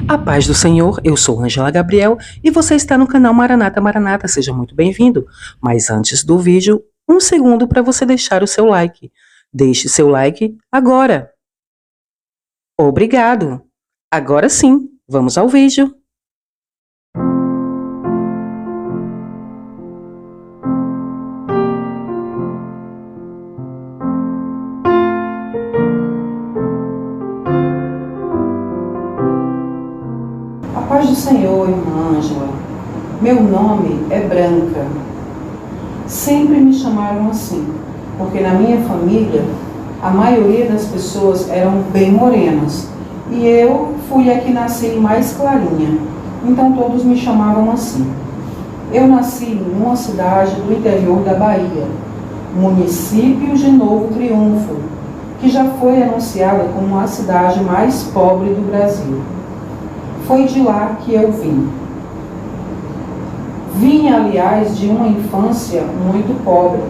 A paz do Senhor, eu sou Ângela Gabriel e você está no canal Maranata Maranata, seja muito bem-vindo. Mas antes do vídeo, um segundo para você deixar o seu like. Deixe seu like agora. Obrigado. Agora sim, vamos ao vídeo. A paz do Senhor, irmã Ângela. Meu nome é Branca. Sempre me chamaram assim, porque na minha família a maioria das pessoas eram bem morenas e eu fui a que nasci mais clarinha, então todos me chamavam assim. Eu nasci em uma cidade do interior da Bahia, município de Novo Triunfo, que já foi anunciada como a cidade mais pobre do Brasil. Foi de lá que eu vim. Vim, aliás, de uma infância muito pobre.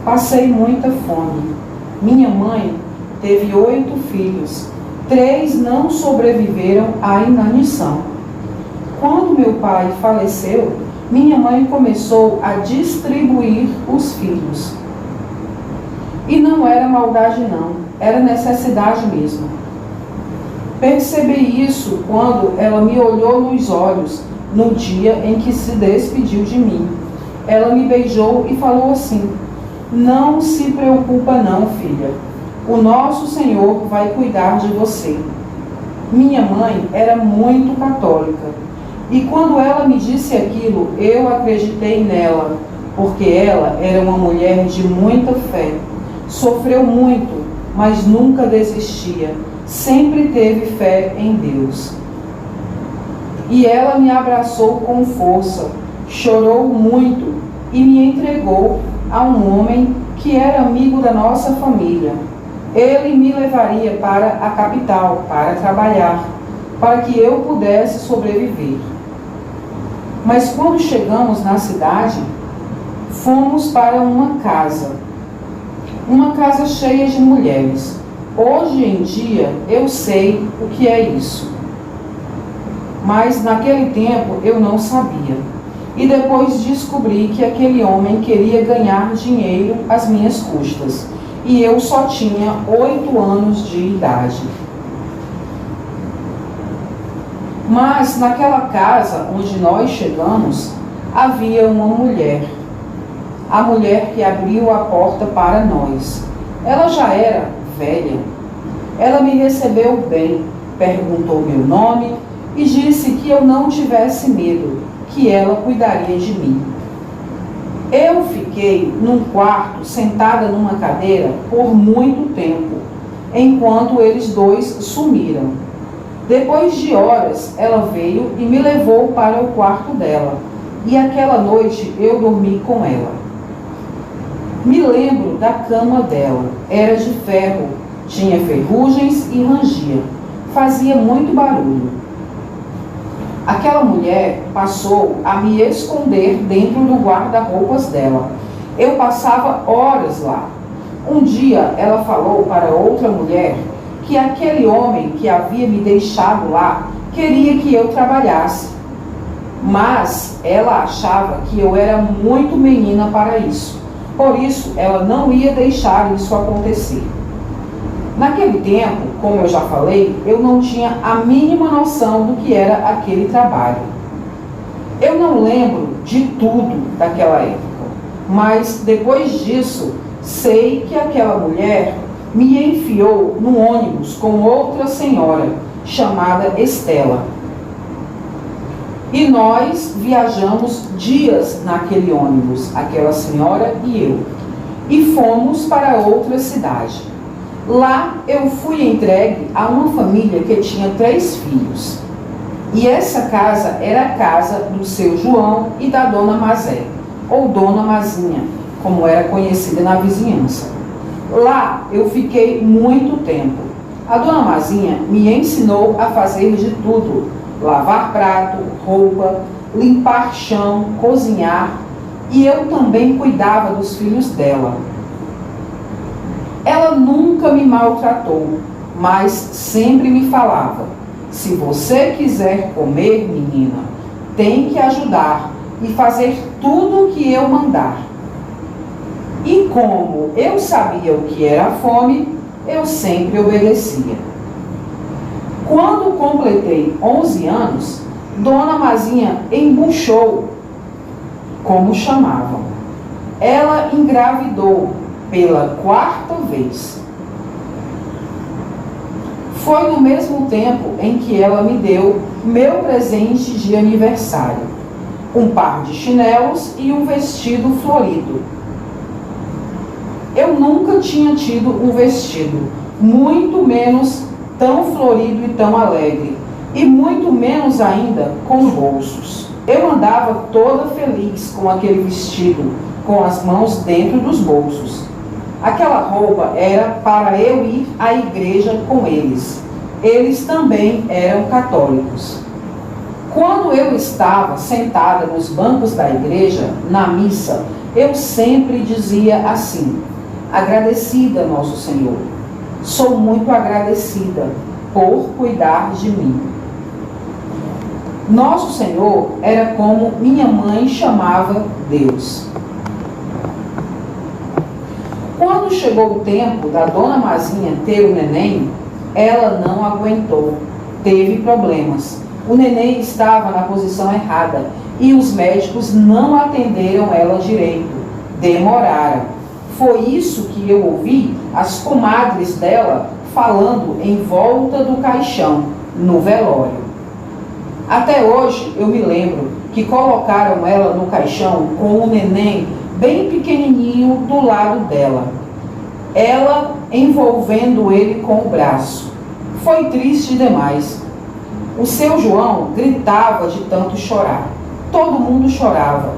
Passei muita fome. Minha mãe teve 8 filhos. 3 não sobreviveram à inanição. Quando meu pai faleceu, minha mãe começou a distribuir os filhos. E não era maldade não, era necessidade mesmo. Percebi isso quando ela me olhou nos olhos no dia em que se despediu de mim. Ela me beijou e falou assim: "Não se preocupa não, filha. O nosso Senhor vai cuidar de você." Minha mãe era muito católica. E quando ela me disse aquilo, eu acreditei nela, porque ela era uma mulher de muita fé. Sofreu muito, mas nunca desistia. Sempre teve fé em Deus. E ela me abraçou com força, chorou muito e me entregou a um homem que era amigo da nossa família. Ele me levaria para a capital para trabalhar, para que eu pudesse sobreviver. Mas quando chegamos na cidade, fomos para uma casa cheia de mulheres. Hoje em dia eu sei o que é isso, mas naquele tempo eu não sabia. E depois descobri que aquele homem queria ganhar dinheiro às minhas custas, e eu só tinha 8 anos de idade. Mas naquela casa onde nós chegamos, havia uma mulher, a mulher que abriu a porta para nós. Ela já era velha. Ela me recebeu bem, perguntou meu nome e disse que eu não tivesse medo, que ela cuidaria de mim. Eu fiquei num quarto, sentada numa cadeira, por muito tempo, enquanto eles dois sumiram. Depois de horas, ela veio e me levou para o quarto dela, e aquela noite eu dormi com ela. Me lembro da cama dela, era de ferro, tinha ferrugens e rangia, fazia muito barulho. Aquela mulher passou a me esconder dentro do guarda-roupas dela. Eu passava horas lá. Um dia ela falou para outra mulher que aquele homem que havia me deixado lá queria que eu trabalhasse. Mas ela achava que eu era muito menina para isso. Por isso, ela não ia deixar isso acontecer. Naquele tempo, como eu já falei, eu não tinha a mínima noção do que era aquele trabalho. Eu não lembro de tudo daquela época, mas depois disso, sei que aquela mulher me enfiou no ônibus com outra senhora, chamada Estela. E nós viajamos dias naquele ônibus, aquela senhora e eu, e fomos para outra cidade. Lá eu fui entregue a uma família que tinha 3 filhos. E essa casa era a casa do seu João e da dona Mazé, ou dona Mazinha, como era conhecida na vizinhança. Lá eu fiquei muito tempo. A dona Mazinha me ensinou a fazer de tudo: lavar prato, roupa, limpar chão, cozinhar, e eu também cuidava dos filhos dela. Ela nunca me maltratou, mas sempre me falava: Se você quiser comer, menina, tem que ajudar e fazer tudo o que eu mandar. E como eu sabia o que era fome, eu sempre obedecia. Quando completei 11 anos, Dona Mazinha embuchou, como chamavam. Ela engravidou pela 4ª vez. Foi no mesmo tempo em que ela me deu meu presente de aniversário, um par de chinelos e um vestido florido. Eu nunca tinha tido um vestido, muito menos tão florido e tão alegre, e muito menos ainda com bolsos. Eu andava toda feliz com aquele vestido, com as mãos dentro dos bolsos. Aquela roupa era para eu ir à igreja com eles. Eles também eram católicos. Quando eu estava sentada nos bancos da igreja, na missa, eu sempre dizia assim: agradecida, nosso Senhor. Sou muito agradecida por cuidar de mim. Nosso Senhor era como minha mãe chamava Deus. Quando chegou o tempo da Dona Mazinha ter o neném, ela não aguentou, teve problemas. O neném estava na posição errada e os médicos não atenderam ela direito, demoraram. Foi isso que eu ouvi as comadres dela falando em volta do caixão, no velório. Até hoje eu me lembro que colocaram ela no caixão com o neném bem pequenininho do lado dela. Ela envolvendo ele com o braço. Foi triste demais. O seu João gritava de tanto chorar. Todo mundo chorava.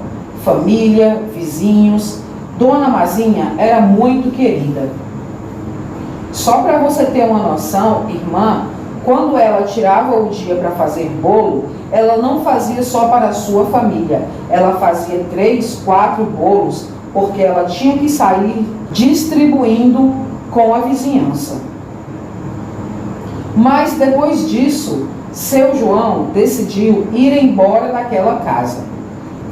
Família, vizinhos. Dona Mazinha era muito querida. Só para você ter uma noção, irmã, quando ela tirava o dia para fazer bolo, ela não fazia só para a sua família. Ela fazia 3, 4 bolos, porque ela tinha que sair distribuindo com a vizinhança. Mas depois disso, seu João decidiu ir embora daquela casa.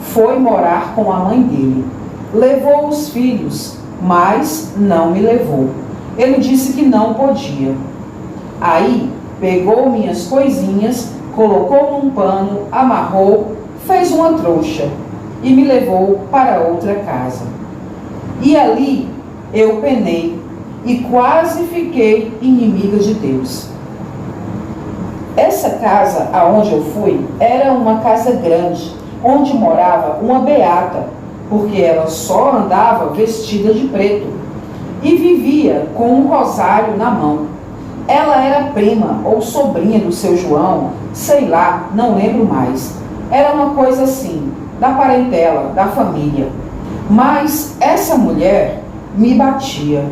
Foi morar com a mãe dele. Levou os filhos, mas não me levou. Ele disse que não podia. Aí, pegou minhas coisinhas, colocou num pano, amarrou, fez uma trouxa e me levou para outra casa. E ali eu penei e quase fiquei inimiga de Deus. Essa casa aonde eu fui era uma casa grande, onde morava uma beata, porque ela só andava vestida de preto e vivia com um rosário na mão. Ela era prima ou sobrinha do seu João, sei lá, não lembro mais. Era uma coisa assim, da parentela, da família. Mas essa mulher me batia.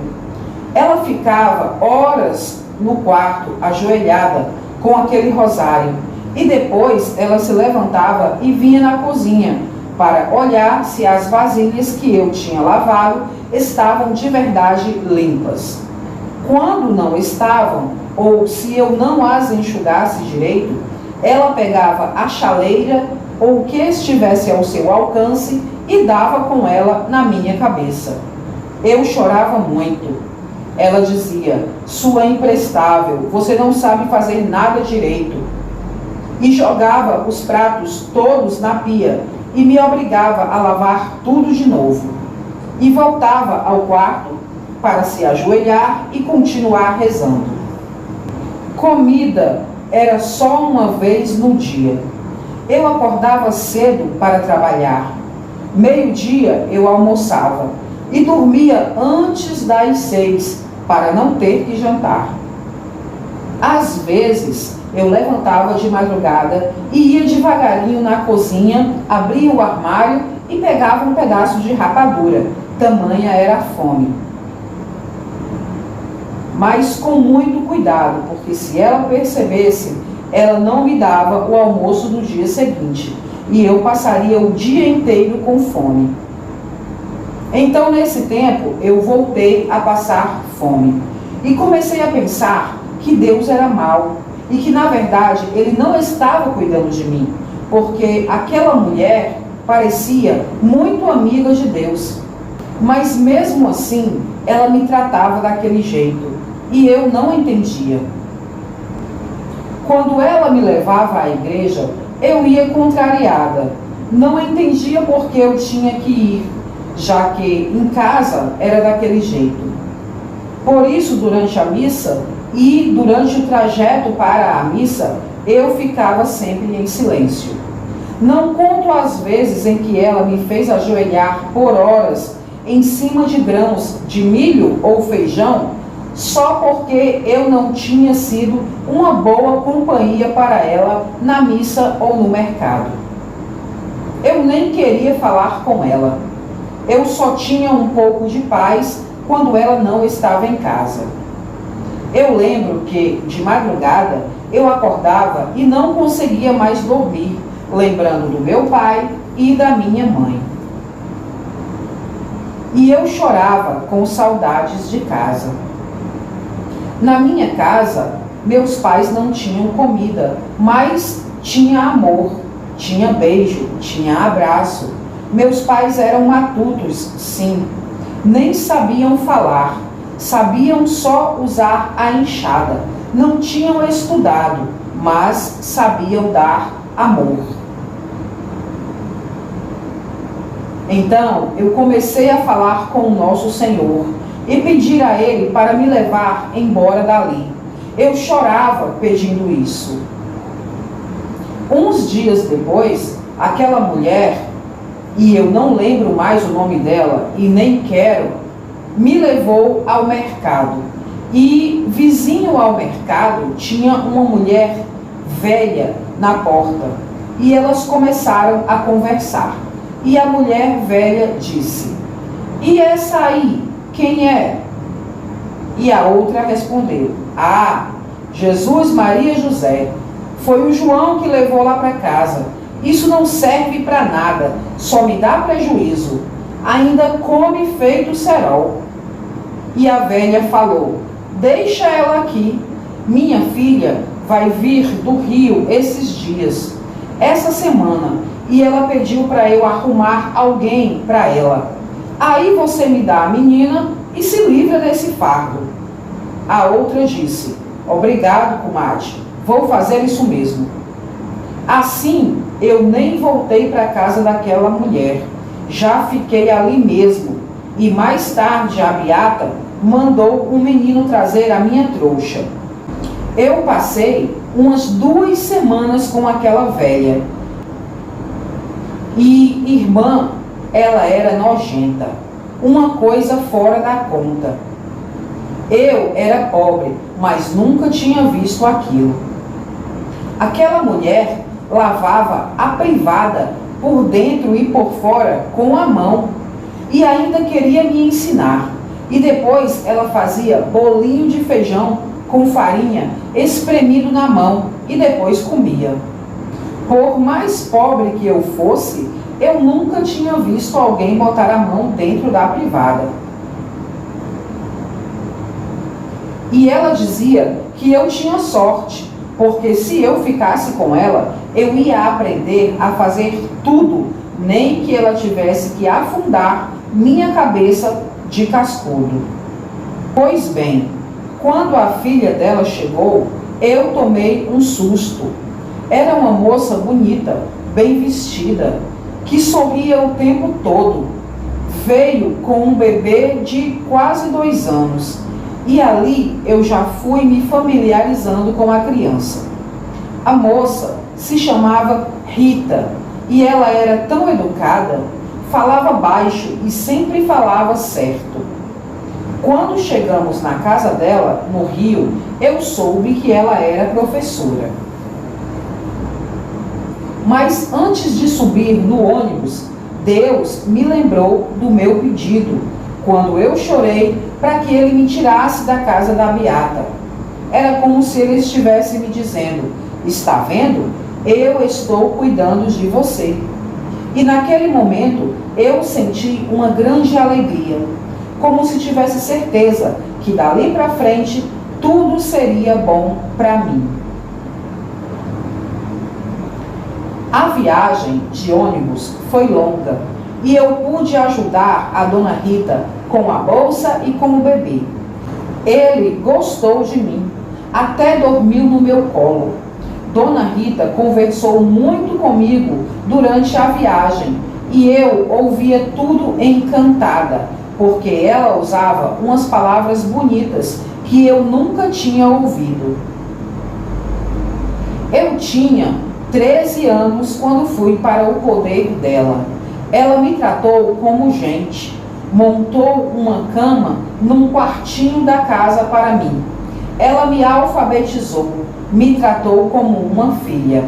Ela ficava horas no quarto, ajoelhada, com aquele rosário. E depois ela se levantava e vinha na cozinha para olhar se as vasilhas que eu tinha lavado estavam de verdade limpas. Quando não estavam, ou se eu não as enxugasse direito, ela pegava a chaleira ou o que estivesse ao seu alcance e dava com ela na minha cabeça. Eu chorava muito. Ela dizia: sua imprestável, você não sabe fazer nada direito. E jogava os pratos todos na pia e me obrigava a lavar tudo de novo. E voltava ao quarto para se ajoelhar e continuar rezando. Comida era só uma vez no dia. Eu acordava cedo para trabalhar. Meio-dia eu almoçava e dormia antes das 6 para não ter que jantar. Às vezes eu levantava de madrugada e ia devagarinho na cozinha, abria o armário e pegava um pedaço de rapadura. Tamanha era a fome. Mas com muito cuidado, porque se ela percebesse, ela não me dava o almoço do dia seguinte e eu passaria o dia inteiro com fome. Então, nesse tempo, eu voltei a passar fome e comecei a pensar que Deus era mau e que na verdade ele não estava cuidando de mim, porque aquela mulher parecia muito amiga de Deus. Mas mesmo assim, ela me tratava daquele jeito e eu não entendia. Quando ela me levava à igreja, eu ia contrariada. Não entendia por que eu tinha que ir, já que em casa era daquele jeito. Por isso, durante a missa e durante o trajeto para a missa, eu ficava sempre em silêncio. Não conto as vezes em que ela me fez ajoelhar por horas em cima de grãos de milho ou feijão, só porque eu não tinha sido uma boa companhia para ela na missa ou no mercado. Eu nem queria falar com ela. Eu só tinha um pouco de paz quando ela não estava em casa. Eu lembro que, de madrugada, eu acordava e não conseguia mais dormir, lembrando do meu pai e da minha mãe. E eu chorava com saudades de casa. Na minha casa, meus pais não tinham comida, mas tinha amor, tinha beijo, tinha abraço. Meus pais eram matutos, sim. Nem sabiam falar, sabiam só usar a enxada. Não tinham estudado, mas sabiam dar amor. Então, eu comecei a falar com o nosso Senhor e pedir a Ele para me levar embora dali. Eu chorava pedindo isso. Uns dias depois, aquela mulher, e eu não lembro mais o nome dela e nem quero, me levou ao mercado. E vizinho ao mercado tinha uma mulher velha na porta. E elas começaram a conversar. E a mulher velha disse: "E essa aí, quem é?" E a outra respondeu: "Ah, Jesus, Maria e José. Foi o João que levou lá para casa. Isso não serve para nada, só me dá prejuízo. Ainda come feito cerol." E a velha falou: "Deixa ela aqui. Minha filha vai vir do Rio esses dias, essa semana, e ela pediu para eu arrumar alguém para ela. Aí você me dá a menina e se livra desse fardo." A outra disse: "Obrigado, comadre, vou fazer isso mesmo." Assim, eu nem voltei para a casa daquela mulher. Já fiquei ali mesmo. E mais tarde a Beata mandou um menino trazer a minha trouxa. Eu passei umas 2 semanas com aquela velha. E irmã, ela era nojenta. Uma coisa fora da conta. Eu era pobre, mas nunca tinha visto aquilo. Aquela mulher lavava a privada por dentro e por fora com a mão e ainda queria me ensinar. E depois ela fazia bolinho de feijão com farinha espremido na mão e depois comia. Por mais pobre que eu fosse, eu nunca tinha visto alguém botar a mão dentro da privada. E ela dizia que eu tinha sorte, porque se eu ficasse com ela, eu ia aprender a fazer tudo, nem que ela tivesse que afundar minha cabeça de cascudo. Pois bem, quando a filha dela chegou, eu tomei um susto. Era uma moça bonita, bem vestida, que sorria o tempo todo. Veio com um bebê de quase 2 anos. E ali eu já fui me familiarizando com a criança. A moça se chamava Rita e ela era tão educada, falava baixo e sempre falava certo. Quando chegamos na casa dela, no Rio, eu soube que ela era professora. Mas antes de subir no ônibus, Deus me lembrou do meu pedido, quando eu chorei para que ele me tirasse da casa da Beata. Era como se ele estivesse me dizendo: "Está vendo? Eu estou cuidando de você." E naquele momento eu senti uma grande alegria, como se tivesse certeza que dali para frente tudo seria bom para mim. A viagem de ônibus foi longa e eu pude ajudar a dona Rita com a bolsa e com o bebê. Ele gostou de mim, até dormiu no meu colo. Dona Rita conversou muito comigo durante a viagem e eu ouvia tudo encantada, porque ela usava umas palavras bonitas que eu nunca tinha ouvido. Eu tinha 13 anos quando fui para o poder dela. Ela me tratou como gente, montou uma cama num quartinho da casa para mim. Ela me alfabetizou, me tratou como uma filha.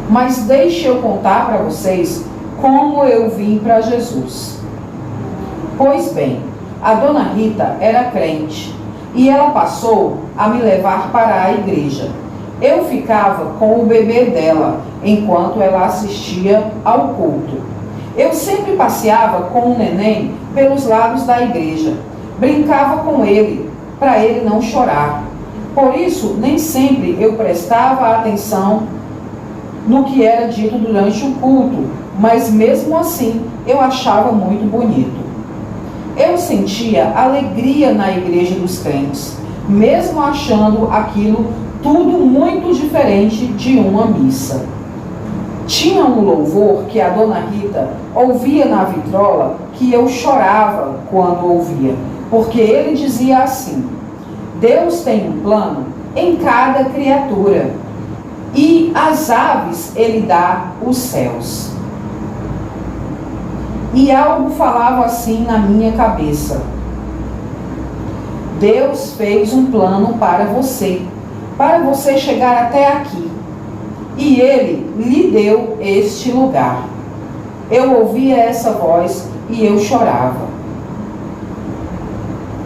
Mas deixe eu contar para vocês como eu vim para Jesus. Pois bem, a dona Rita era crente e ela passou a me levar para a igreja. Eu ficava com o bebê dela enquanto ela assistia ao culto. Eu sempre passeava com o neném pelos lados da igreja, brincava com ele, para ele não chorar. Por isso, nem sempre eu prestava atenção no que era dito durante o culto, mas mesmo assim eu achava muito bonito. Eu sentia alegria na igreja dos crentes, mesmo achando aquilo tudo muito diferente de uma missa. Tinha um louvor que a dona Rita ouvia na vitrola que eu chorava quando ouvia, porque ele dizia assim: Deus tem um plano em cada criatura, e às aves ele dá os céus. E algo falava assim na minha cabeça: Deus fez um plano para você chegar até aqui, e Ele lhe deu este lugar. Eu ouvia essa voz e eu chorava.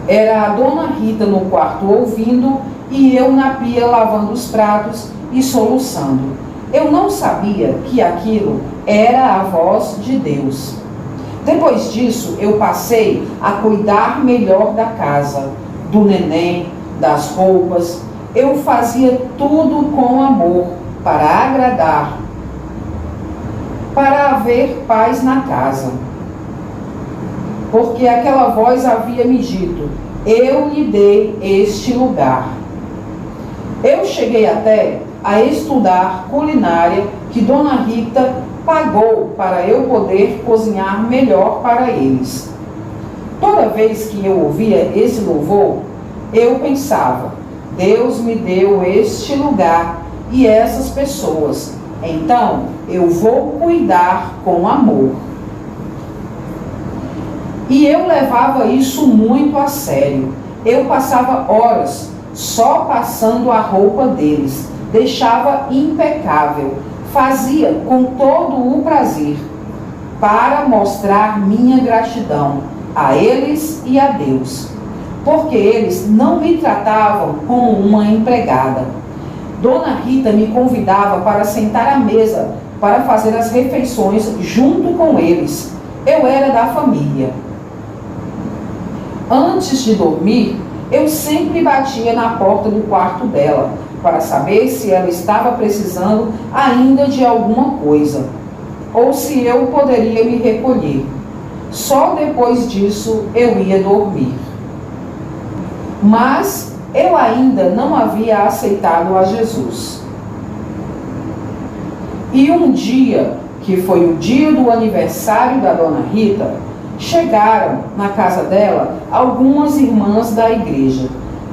Era a dona Rita no quarto ouvindo e eu na pia lavando os pratos e soluçando. Eu não sabia que aquilo era a voz de Deus. Depois disso, eu passei a cuidar melhor da casa, do neném, das roupas. Eu fazia tudo com amor, para agradar, para haver paz na casa. Porque aquela voz havia me dito: eu lhe dei este lugar. Eu cheguei até a estudar culinária que dona Rita pagou para eu poder cozinhar melhor para eles. Toda vez que eu ouvia esse louvor, eu pensava: Deus me deu este lugar e essas pessoas, então eu vou cuidar com amor. E eu levava isso muito a sério. Eu passava horas só passando a roupa deles, deixava impecável, fazia com todo o prazer, para mostrar minha gratidão a eles e a Deus, porque eles não me tratavam como uma empregada. Dona Rita me convidava para sentar à mesa para fazer as refeições junto com eles. Eu era da família. Antes de dormir, eu sempre batia na porta do quarto dela para saber se ela estava precisando ainda de alguma coisa, ou se eu poderia me recolher. Só depois disso eu ia dormir. Mas eu ainda não havia aceitado a Jesus. E um dia, que foi o dia do aniversário da dona Rita, chegaram na casa dela algumas irmãs da igreja.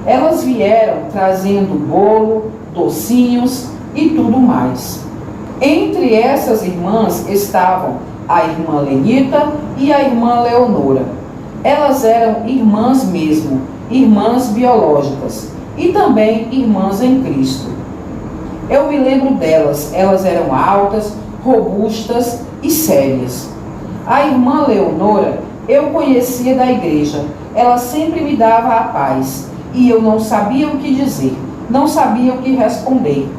Elas vieram trazendo bolo, docinhos e tudo mais. Entre essas irmãs estavam a irmã Lenita e a irmã Leonora. Elas eram irmãs mesmo, irmãs biológicas e também irmãs em Cristo. Eu me lembro delas, elas eram altas, robustas e sérias. A irmã Leonora eu conhecia da igreja, ela sempre me dava a paz e eu não sabia o que dizer, não sabia o que responder.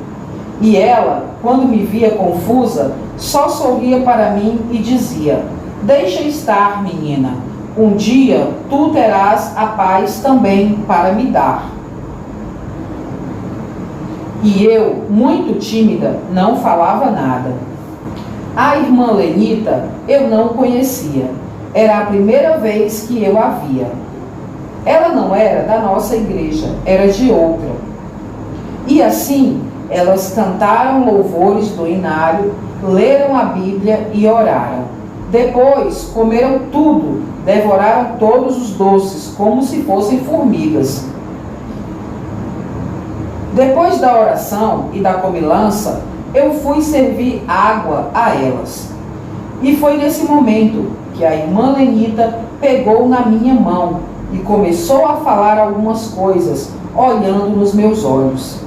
E ela, quando me via confusa, só sorria para mim e dizia: deixa estar, menina, um dia tu terás a paz também para me dar. E eu, muito tímida, não falava nada. A irmã Lenita eu não conhecia. Era a primeira vez que eu a via. Ela não era da nossa igreja, era de outra. E assim, elas cantaram louvores do inário, leram a Bíblia e oraram. Depois, comeram tudo, devoraram todos os doces, como se fossem formigas. Depois da oração e da comilança, eu fui servir água a elas. E foi nesse momento que a irmã Lenita pegou na minha mão e começou a falar algumas coisas, olhando nos meus olhos.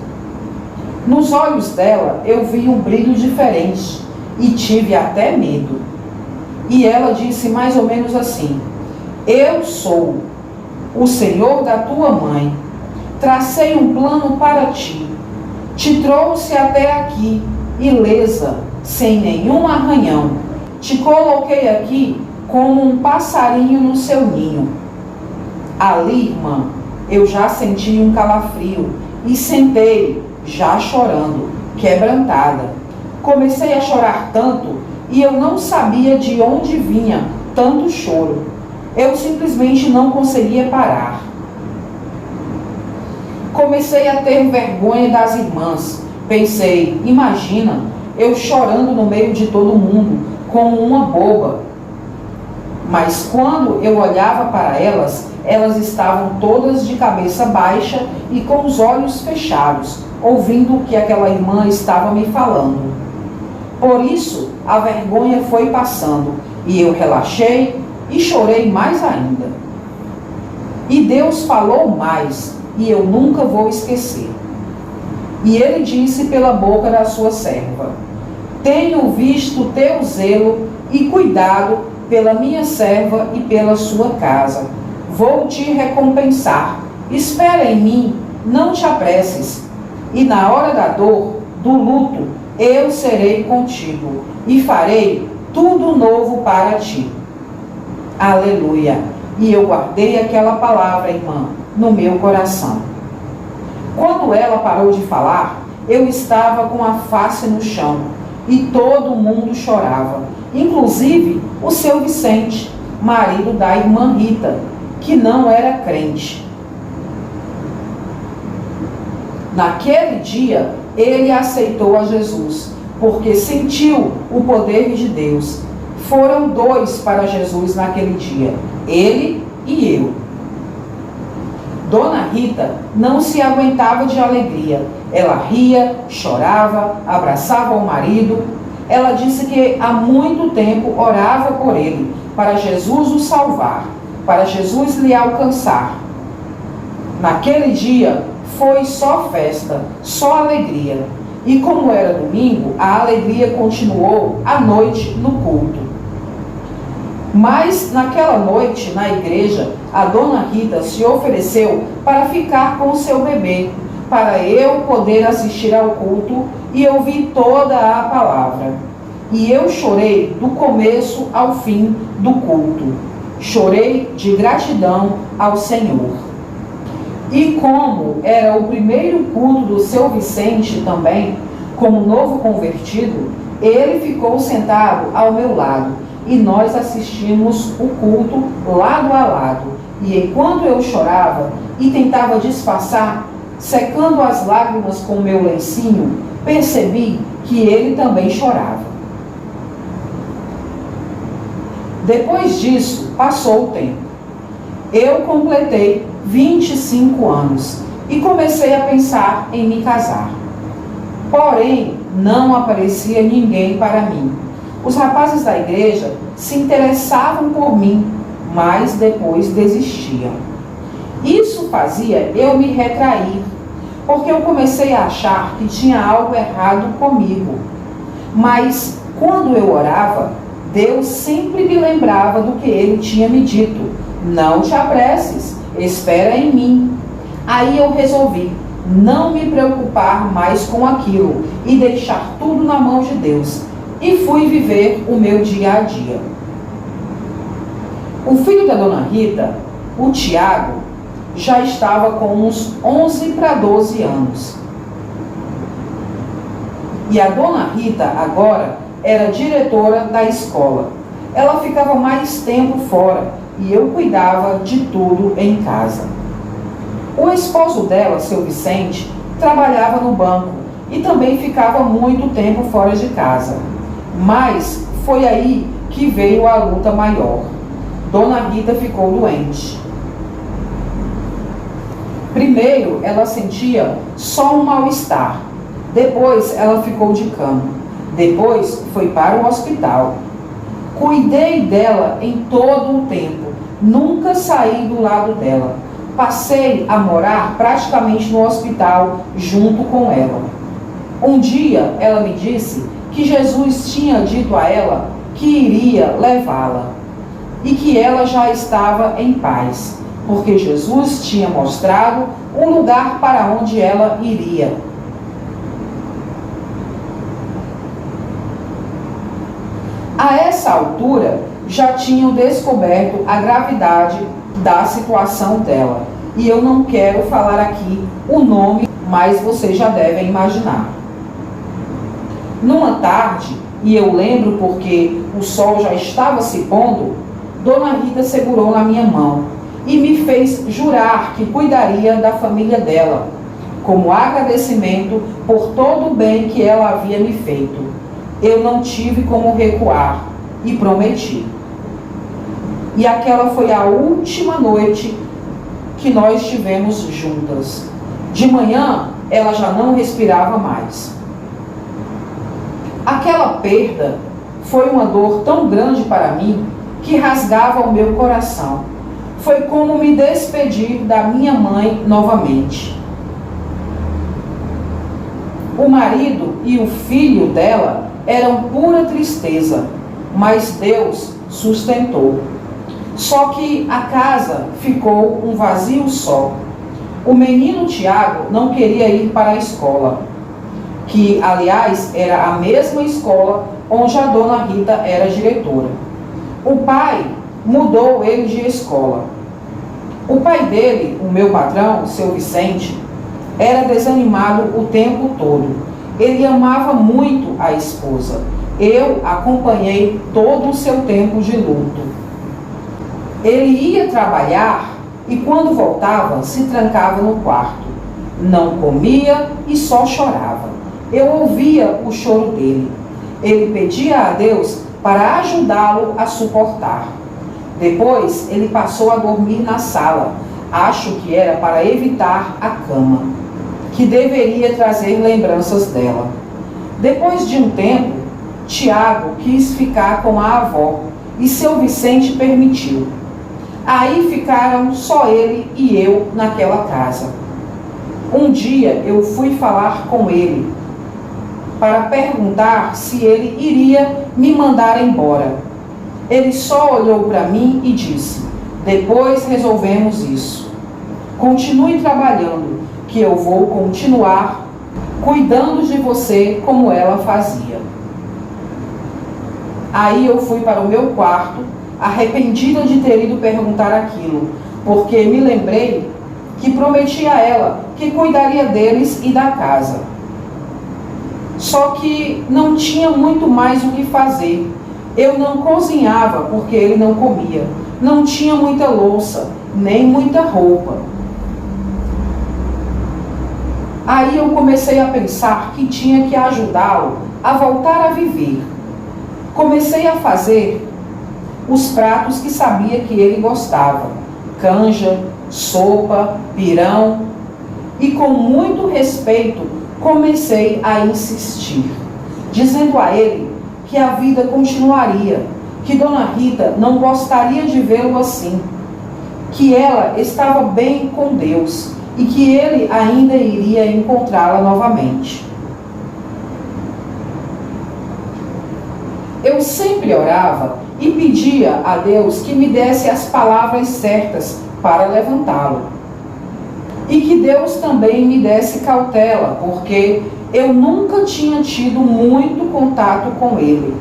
Nos olhos dela eu vi um brilho diferente e tive até medo. E ela disse mais ou menos assim: eu sou o Senhor da tua mãe. Tracei um plano para ti. Te trouxe até aqui, ilesa, sem nenhum arranhão. Te coloquei aqui como um passarinho no seu ninho. Ali, irmã, eu já senti um calafrio e sentei, já chorando, quebrantada. Comecei a chorar tanto e eu não sabia de onde vinha tanto choro. Eu simplesmente não conseguia parar. Comecei a ter vergonha das irmãs. Pensei, imagina, eu chorando no meio de todo mundo, como uma boba. Mas quando eu olhava para elas, elas estavam todas de cabeça baixa e com os olhos fechados, ouvindo o que aquela irmã estava me falando. Por isso, a vergonha foi passando, e eu relaxei e chorei mais ainda. E Deus falou mais, e eu nunca vou esquecer. E ele disse pela boca da sua serva: tenho visto teu zelo e cuidado pela minha serva e pela sua casa. Vou te recompensar. Espera em mim, não te apresses. E na hora da dor, do luto, eu serei contigo e farei tudo novo para ti. Aleluia! E eu guardei aquela palavra, irmã, no meu coração. Quando ela parou de falar, eu estava com a face no chão e todo mundo chorava, inclusive o seu Vicente, marido da irmã Rita, que não era crente. Naquele dia, ele aceitou a Jesus, porque sentiu o poder de Deus. Foram dois para Jesus naquele dia, ele e eu. Dona Rita não se aguentava de alegria. Ela ria, chorava, abraçava o marido. Ela disse que há muito tempo orava por ele, para Jesus o salvar, para Jesus lhe alcançar. Naquele dia foi só festa, só alegria. E como era domingo, a alegria continuou à noite no culto. Mas naquela noite, na igreja, a Dona Rita se ofereceu para ficar com o seu bebê, para eu poder assistir ao culto e ouvir toda a palavra. E eu chorei do começo ao fim do culto. Chorei de gratidão ao Senhor. E como era o primeiro culto do seu Vicente também, como novo convertido, ele ficou sentado ao meu lado. E nós assistimos o culto lado a lado. E enquanto eu chorava e tentava disfarçar, secando as lágrimas com meu lencinho, percebi que ele também chorava. Depois disso, passou o tempo. Eu completei 25 anos e comecei a pensar em me casar. Porém, não aparecia ninguém para mim. Os rapazes da igreja se interessavam por mim, mas depois desistiam. Isso fazia eu me retrair, porque eu comecei a achar que tinha algo errado comigo. Mas quando eu orava, Deus sempre me lembrava do que ele tinha me dito: não te apresses, espera em mim. Aí eu resolvi não me preocupar mais com aquilo e deixar tudo na mão de Deus. E fui viver o meu dia a dia. O filho da Dona Rita, o Tiago, já estava com uns 11 para 12 anos. E a dona Rita agora era diretora da escola. Ela ficava mais tempo fora e eu cuidava de tudo em casa. O esposo dela, seu Vicente, trabalhava no banco e também ficava muito tempo fora de casa. Mas foi aí que veio a luta maior. Dona Rita ficou doente. Primeiro, ela sentia só um mal-estar. Depois, ela ficou de cama. Depois, foi para o hospital. Cuidei dela em todo o tempo. Nunca saí do lado dela. Passei a morar praticamente no hospital junto com ela. Um dia, ela me disse que Jesus tinha dito a ela que iria levá-la e que ela já estava em paz, porque Jesus tinha mostrado um lugar para onde ela iria. A essa altura, já tinham descoberto a gravidade da situação dela. E eu não quero falar aqui o nome, mas vocês já devem imaginar. Numa tarde, e eu lembro porque o sol já estava se pondo, Dona Rita segurou na minha mão e me fez jurar que cuidaria da família dela, como agradecimento por todo o bem que ela havia me feito. Eu não tive como recuar e prometi. E aquela foi a última noite que nós tivemos juntas. De manhã, ela já não respirava mais. Aquela perda foi uma dor tão grande para mim que rasgava o meu coração. Foi como me despedir da minha mãe novamente. O marido e o filho dela eram pura tristeza, mas Deus sustentou. Só que a casa ficou um vazio só. O menino Tiago não queria ir para a escola, que, aliás, era a mesma escola onde a dona Rita era diretora. O pai mudou ele de escola. O pai dele, o meu patrão, seu Vicente, era desanimado o tempo todo. Ele amava muito a esposa. Eu acompanhei todo o seu tempo de luto. Ele ia trabalhar e, quando voltava, se trancava no quarto. Não comia e só chorava. Eu ouvia o choro dele. Ele pedia a Deus para ajudá-lo a suportar. Depois, ele passou a dormir na sala. Acho que era para evitar a cama, que deveria trazer lembranças dela. Depois de um tempo, Tiago quis ficar com a avó e seu Vicente permitiu. Aí ficaram só ele e eu naquela casa. Um dia eu fui falar com ele para perguntar se ele iria me mandar embora. Ele só olhou para mim e disse: depois resolvemos isso. Continue trabalhando, que eu vou continuar cuidando de você como ela fazia. Aí eu fui para o meu quarto, arrependida de ter ido perguntar aquilo, porque me lembrei que prometi a ela que cuidaria deles e da casa. Só que não tinha muito mais o que fazer. Eu não cozinhava porque ele não comia. Não tinha muita louça, nem muita roupa. Aí eu comecei a pensar que tinha que ajudá-lo a voltar a viver. Comecei a fazer os pratos que sabia que ele gostava: canja, sopa, pirão. E com muito respeito comecei a insistir, dizendo a ele que a vida continuaria, que Dona Rita não gostaria de vê-lo assim, que ela estava bem com Deus e que ele ainda iria encontrá-la novamente. Eu sempre orava e pedia a Deus que me desse as palavras certas para levantá-lo. E que Deus também me desse cautela, porque eu nunca tinha tido muito contato com ele.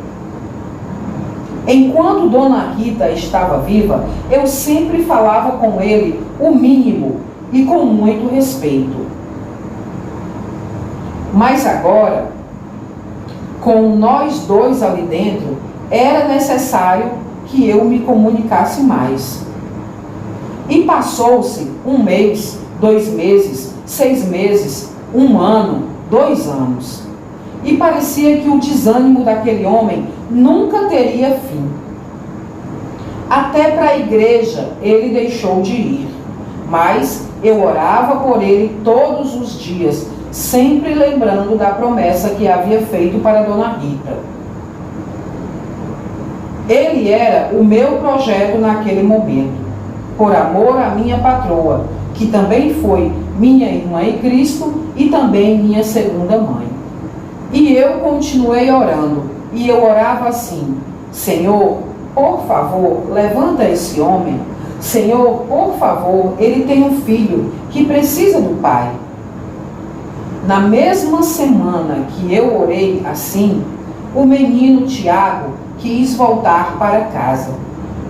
Enquanto Dona Rita estava viva, eu sempre falava com ele o mínimo e com muito respeito. Mas agora, com nós dois ali dentro, era necessário que eu me comunicasse mais. E passou-se 1 mês, 2 meses, 6 meses, 1 ano, 2 anos. E parecia que o desânimo daquele homem nunca teria fim. Até para a igreja ele deixou de ir, mas eu orava por ele todos os dias, sempre lembrando da promessa que havia feito para Dona Rita. Ele era o meu projeto naquele momento, por amor à minha patroa, que também foi minha irmã em Cristo e também minha segunda mãe. E eu continuei orando, e eu orava assim: Senhor, por favor, levanta esse homem. Senhor, por favor, ele tem um filho que precisa do pai. Na mesma semana que eu orei assim, o menino Tiago quis voltar para casa.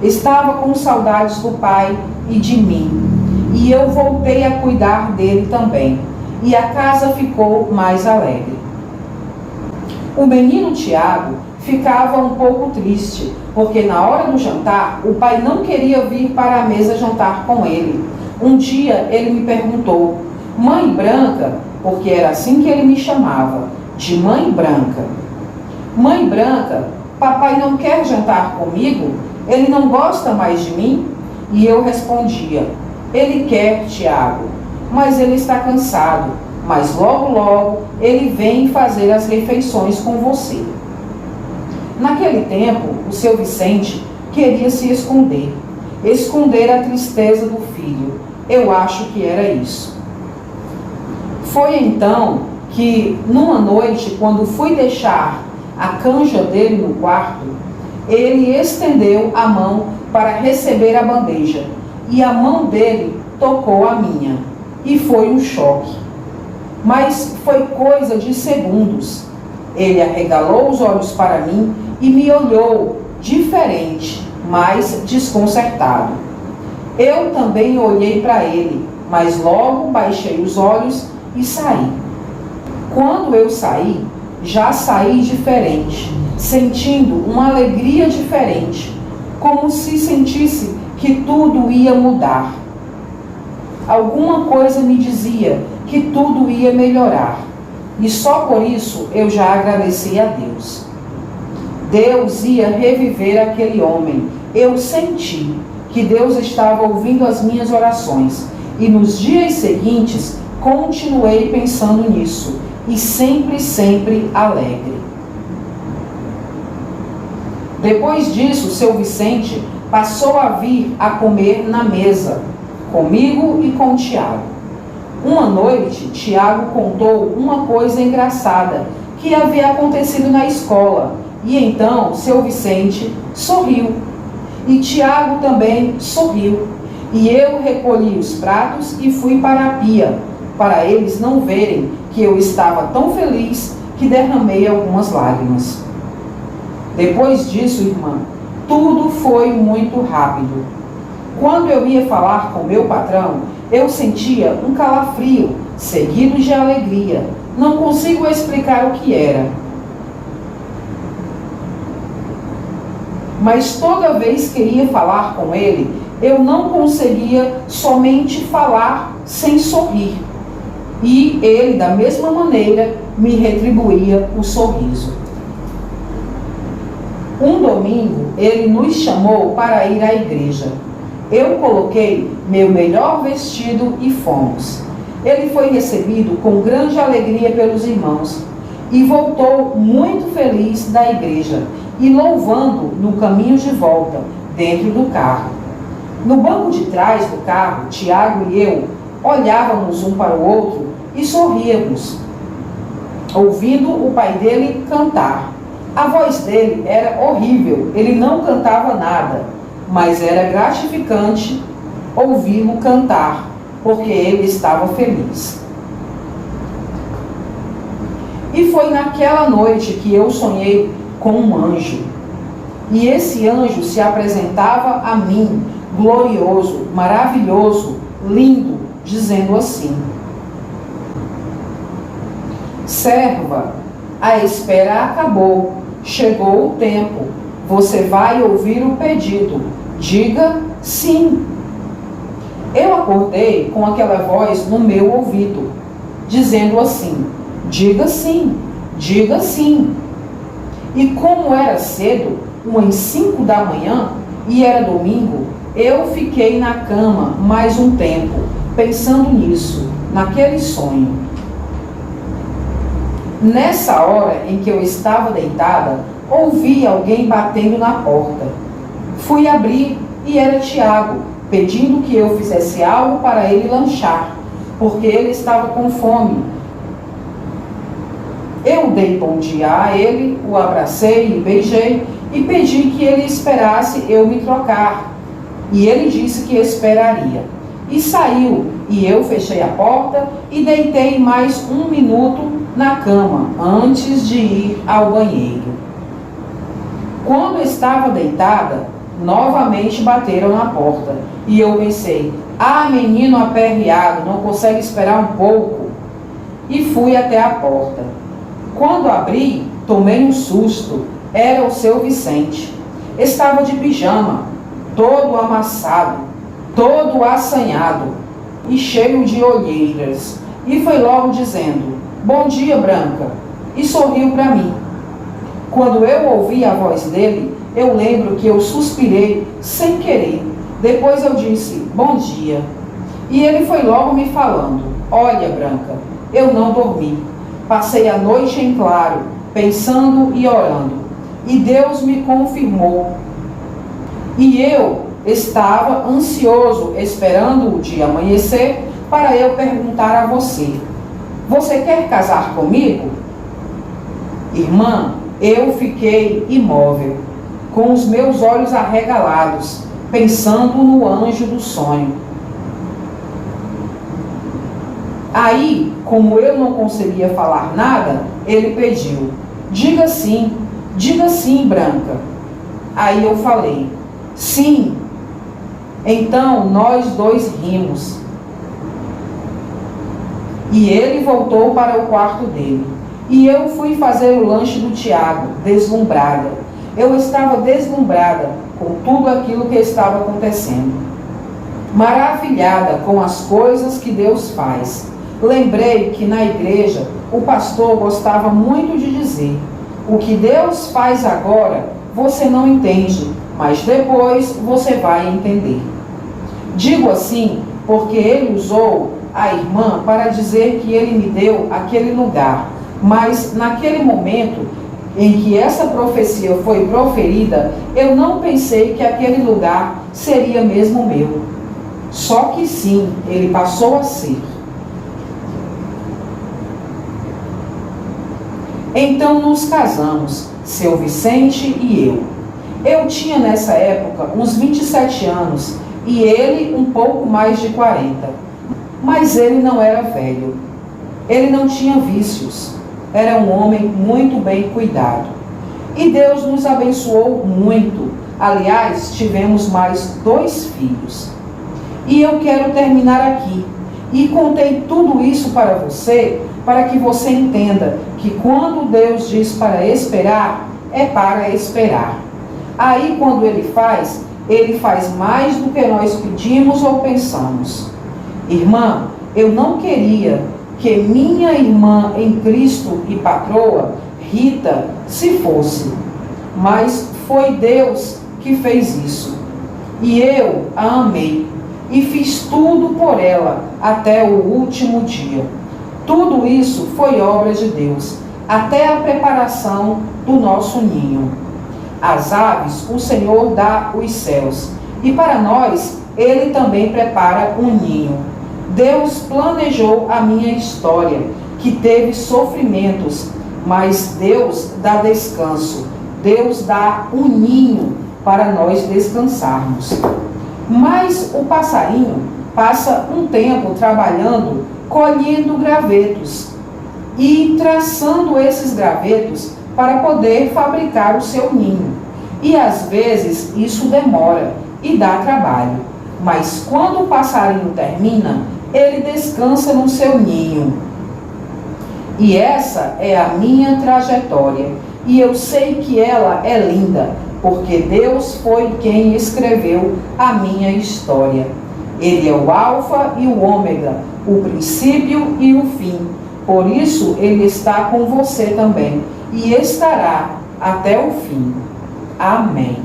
Estava com saudades do pai e de mim, e eu voltei a cuidar dele também, e a casa ficou mais alegre. O menino Tiago ficava um pouco triste, porque na hora do jantar, o pai não queria vir para a mesa jantar com ele. Um dia ele me perguntou: Mãe Branca, porque era assim que ele me chamava, de Mãe Branca. Mãe Branca, papai não quer jantar comigo? Ele não gosta mais de mim? E eu respondia: Ele quer, Tiago, mas ele está cansado, mas logo, logo ele vem fazer as refeições com você. Naquele tempo, o seu Vicente queria se esconder a tristeza do filho. Eu acho que era isso. Foi então que, numa noite, quando fui deixar a canja dele no quarto, ele estendeu a mão para receber a bandeja, e a mão dele tocou a minha, e foi um choque. Mas foi coisa de segundos. Ele arregalou os olhos para mim e me olhou diferente, mas desconcertado. Eu também olhei para ele, mas logo baixei os olhos e saí. Quando eu saí, já saí diferente, sentindo uma alegria diferente, como se sentisse que tudo ia mudar. Alguma coisa me dizia que tudo ia melhorar, e só por isso eu já agradeci a Deus. Deus ia reviver aquele homem. Eu senti que Deus estava ouvindo as minhas orações, e nos dias seguintes continuei pensando nisso, e sempre, sempre alegre. Depois disso, seu Vicente passou a vir a comer na mesa, comigo e com Tiago. Uma noite, Tiago contou uma coisa engraçada que havia acontecido na escola, e então seu Vicente sorriu, e Tiago também sorriu, e eu recolhi os pratos e fui para a pia, para eles não verem que eu estava tão feliz que derramei algumas lágrimas. Depois disso, irmã, tudo foi muito rápido. Quando eu ia falar com meu patrão, eu sentia um calafrio, seguido de alegria. Não consigo explicar o que era. Mas toda vez que ia falar com ele, eu não conseguia somente falar sem sorrir. E ele, da mesma maneira, me retribuía o sorriso. Um domingo, ele nos chamou para ir à igreja. Eu coloquei meu melhor vestido e fomos. Ele foi recebido com grande alegria pelos irmãos e voltou muito feliz da igreja e louvando no caminho de volta, dentro do carro. No banco de trás do carro, Tiago e eu olhávamos um para o outro e sorríamos, ouvindo o pai dele cantar. A voz dele era horrível, ele não cantava nada, mas era gratificante ouvi-lo cantar, porque ele estava feliz. E foi naquela noite que eu sonhei com um anjo. E esse anjo se apresentava a mim, glorioso, maravilhoso, lindo, dizendo assim: serva, A espera acabou. Chegou o tempo. Você vai ouvir o pedido. Diga sim. Eu acordei com aquela voz no meu ouvido, dizendo assim: diga sim, diga sim. E como era cedo, umas 5 da manhã, e era domingo, eu fiquei na cama mais um tempo, pensando nisso, naquele sonho. Nessa hora em que eu estava deitada, ouvi alguém batendo na porta. Fui abrir e era Tiago, pedindo que eu fizesse algo para ele lanchar, porque ele estava com fome. Eu dei bom dia a ele, o abracei e beijei e pedi que ele esperasse eu me trocar. E ele disse que esperaria. E saiu, e eu fechei a porta e deitei mais 1 minuto na cama antes de ir ao banheiro. Quando estava deitada, novamente bateram na porta e eu pensei: ah, menino aperreado, não consegue esperar um pouco? E fui até a porta. Quando abri, tomei um susto. Era o seu Vicente. Estava de pijama, todo amassado, todo assanhado e cheio de olheiras. E foi logo dizendo: bom dia, Branca, e sorriu para mim. Quando eu ouvi a voz dele, eu lembro que eu suspirei sem querer. Depois eu disse: bom dia. E ele foi logo me falando: olha, Branca, eu não dormi. Passei a noite em claro, pensando e orando. E Deus me confirmou. E eu estava ansioso, esperando o dia amanhecer, para eu perguntar a você: você quer casar comigo? Irmã, eu fiquei imóvel, com os meus olhos arregalados, pensando no anjo do sonho. Aí, como eu não conseguia falar nada, ele pediu: diga sim, Branca. Aí eu falei: sim. Então nós dois rimos. E ele voltou para o quarto dele. E eu fui fazer o lanche do Tiago, deslumbrada. Eu estava deslumbrada com tudo aquilo que estava acontecendo. Maravilhada com as coisas que Deus faz. Lembrei que na igreja o pastor gostava muito de dizer: o que Deus faz agora você não entende, mas depois você vai entender. Digo assim porque ele usou a irmã para dizer que ele me deu aquele lugar, mas naquele momento em que essa profecia foi proferida, eu não pensei que aquele lugar seria mesmo meu. Só que sim, ele passou a ser. Então nos casamos, seu Vicente e eu. Eu tinha nessa época uns 27 anos e ele um pouco mais de 40. Mas ele não era velho. Ele não tinha vícios. Era um homem muito bem cuidado. E Deus nos abençoou muito. Aliás, tivemos mais 2 filhos. E eu quero terminar aqui. E contei tudo isso para você, para que você entenda que quando Deus diz para esperar, é para esperar. Aí quando Ele faz mais do que nós pedimos ou pensamos. Irmã, eu não queria que minha irmã em Cristo e patroa, Rita, se fosse. Mas foi Deus que fez isso. E eu a amei. E fiz tudo por ela até o último dia. Tudo isso foi obra de Deus, até a preparação do nosso ninho. As aves o Senhor dá os céus, e para nós Ele também prepara um ninho. Deus planejou a minha história, que teve sofrimentos, mas Deus dá descanso. Deus dá um ninho para nós descansarmos. Mas o passarinho passa um tempo trabalhando, colhendo gravetos e traçando esses gravetos para poder fabricar o seu ninho. E às vezes isso demora e dá trabalho. Mas quando o passarinho termina, ele descansa no seu ninho. E essa é a minha trajetória. E eu sei que ela é linda, porque Deus foi quem escreveu a minha história. Ele é o Alfa e o Ômega, o princípio e o fim. Por isso, Ele está com você também, e estará até o fim. Amém.